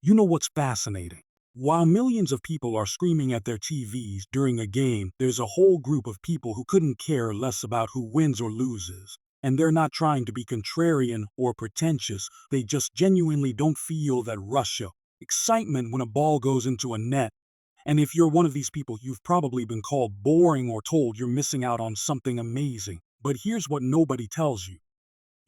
You know what's fascinating? While millions of people are screaming at their TVs during a game, there's a whole group of people who couldn't care less about who wins or loses. And they're not trying to be contrarian or pretentious, they just genuinely don't feel that rush of excitement when a ball goes into a net. And if you're one of these people, you've probably been called boring or told you're missing out on something amazing. But here's what nobody tells you.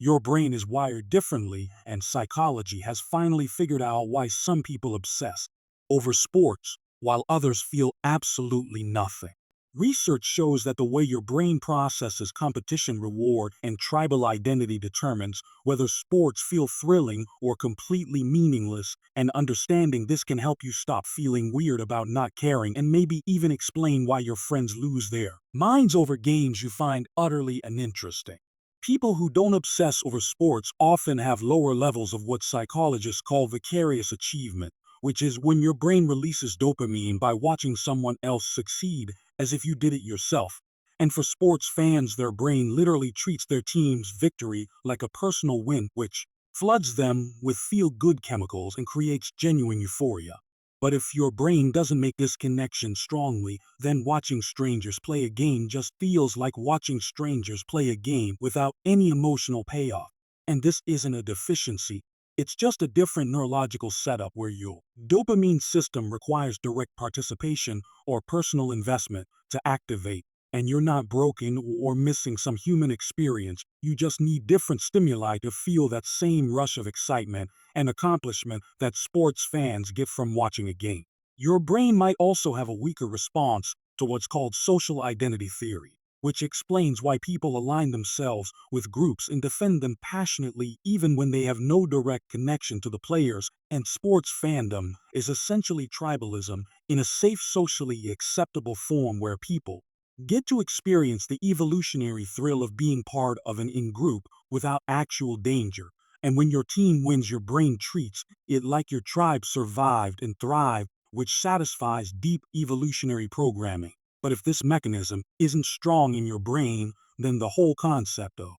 Your brain is wired differently, and psychology has finally figured out why some people obsess over sports while others feel absolutely nothing. Research shows that the way your brain processes competition reward and tribal identity determines whether sports feel thrilling or completely meaningless, and understanding this can help you stop feeling weird about not caring and maybe even explain why your friends lose their minds over games you find utterly uninteresting. People who don't obsess over sports often have lower levels of what psychologists call vicarious achievement, which is when your brain releases dopamine by watching someone else succeed as if you did it yourself. And for sports fans, their brain literally treats their team's victory like a personal win, which floods them with feel-good chemicals and creates genuine euphoria. But if your brain doesn't make this connection strongly, then watching strangers play a game just feels like watching strangers play a game without any emotional payoff. And this isn't a deficiency, it's just a different neurological setup where your dopamine system requires direct participation or personal investment to activate. And you're not broken or missing some human experience, you just need different stimuli to feel that same rush of excitement and accomplishment that sports fans get from watching a game. Your brain might also have a weaker response to what's called social identity theory, which explains why people align themselves with groups and defend them passionately even when they have no direct connection to the players. And sports fandom is essentially tribalism in a safe, socially acceptable form where people get to experience the evolutionary thrill of being part of an in-group without actual danger. And when your team wins, your brain treats it like your tribe survived and thrived, which satisfies deep evolutionary programming. But if this mechanism isn't strong in your brain, then the whole concept of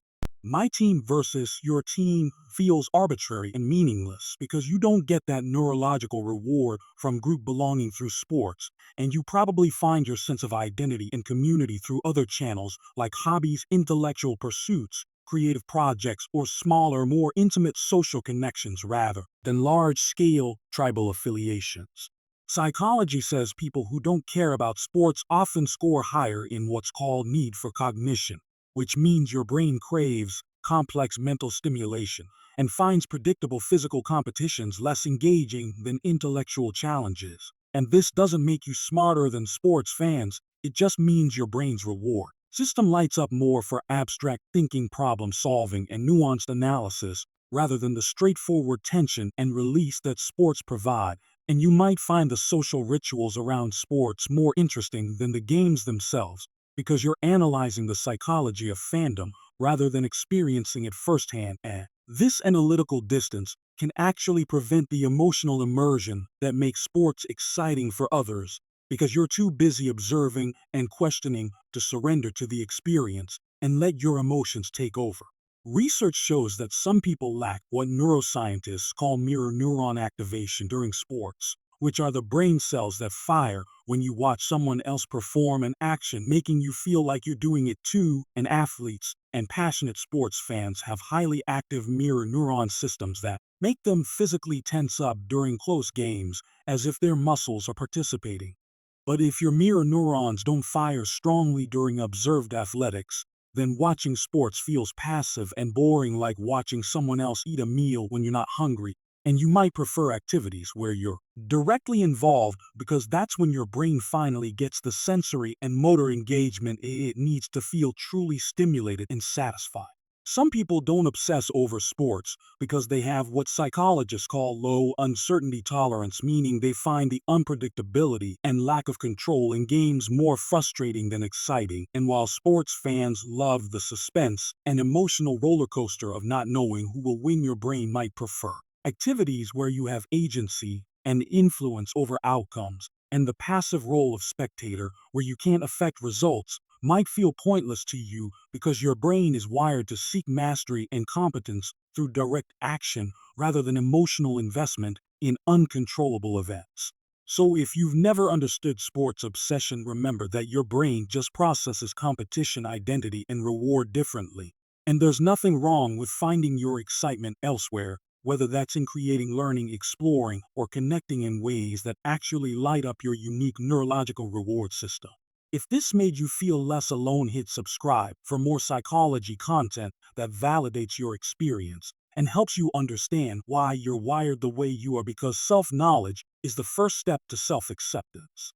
my team versus your team feels arbitrary and meaningless because you don't get that neurological reward from group belonging through sports, and you probably find your sense of identity and community through other channels like hobbies, intellectual pursuits, creative projects, or smaller, more intimate social connections rather than large-scale tribal affiliations. Psychology says people who don't care about sports often score higher in what's called need for cognition, which means your brain craves complex mental stimulation and finds predictable physical competitions less engaging than intellectual challenges. And this doesn't make you smarter than sports fans, it just means your brain's reward system lights up more for abstract thinking, problem solving, and nuanced analysis rather than the straightforward tension and release that sports provide. And you might find the social rituals around sports more interesting than the games themselves, because you're analyzing the psychology of fandom rather than experiencing it firsthand. And this analytical distance can actually prevent the emotional immersion that makes sports exciting for others, because you're too busy observing and questioning to surrender to the experience and let your emotions take over. Research shows that some people lack what neuroscientists call mirror neuron activation during sports, which are the brain cells that fire when you watch someone else perform an action, making you feel like you're doing it too. And athletes and passionate sports fans have highly active mirror neuron systems that make them physically tense up during close games as if their muscles are participating. But if your mirror neurons don't fire strongly during observed athletics, then watching sports feels passive and boring, like watching someone else eat a meal when you're not hungry. And you might prefer activities where you're directly involved, because that's when your brain finally gets the sensory and motor engagement it needs to feel truly stimulated and satisfied. Some people don't obsess over sports because they have what psychologists call low uncertainty tolerance, meaning they find the unpredictability and lack of control in games more frustrating than exciting. And while sports fans love the suspense and emotional roller coaster of not knowing who will win, your brain might prefer activities where you have agency and influence over outcomes, and the passive role of spectator, where you can't affect results, might feel pointless to you because your brain is wired to seek mastery and competence through direct action rather than emotional investment in uncontrollable events. So if you've never understood sports obsession, remember that your brain just processes competition, identity, and reward differently. And there's nothing wrong with finding your excitement elsewhere, whether that's in creating, learning, exploring, or connecting in ways that actually light up your unique neurological reward system. If this made you feel less alone, hit subscribe for more psychology content that validates your experience and helps you understand why you're wired the way you are, because self-knowledge is the first step to self-acceptance.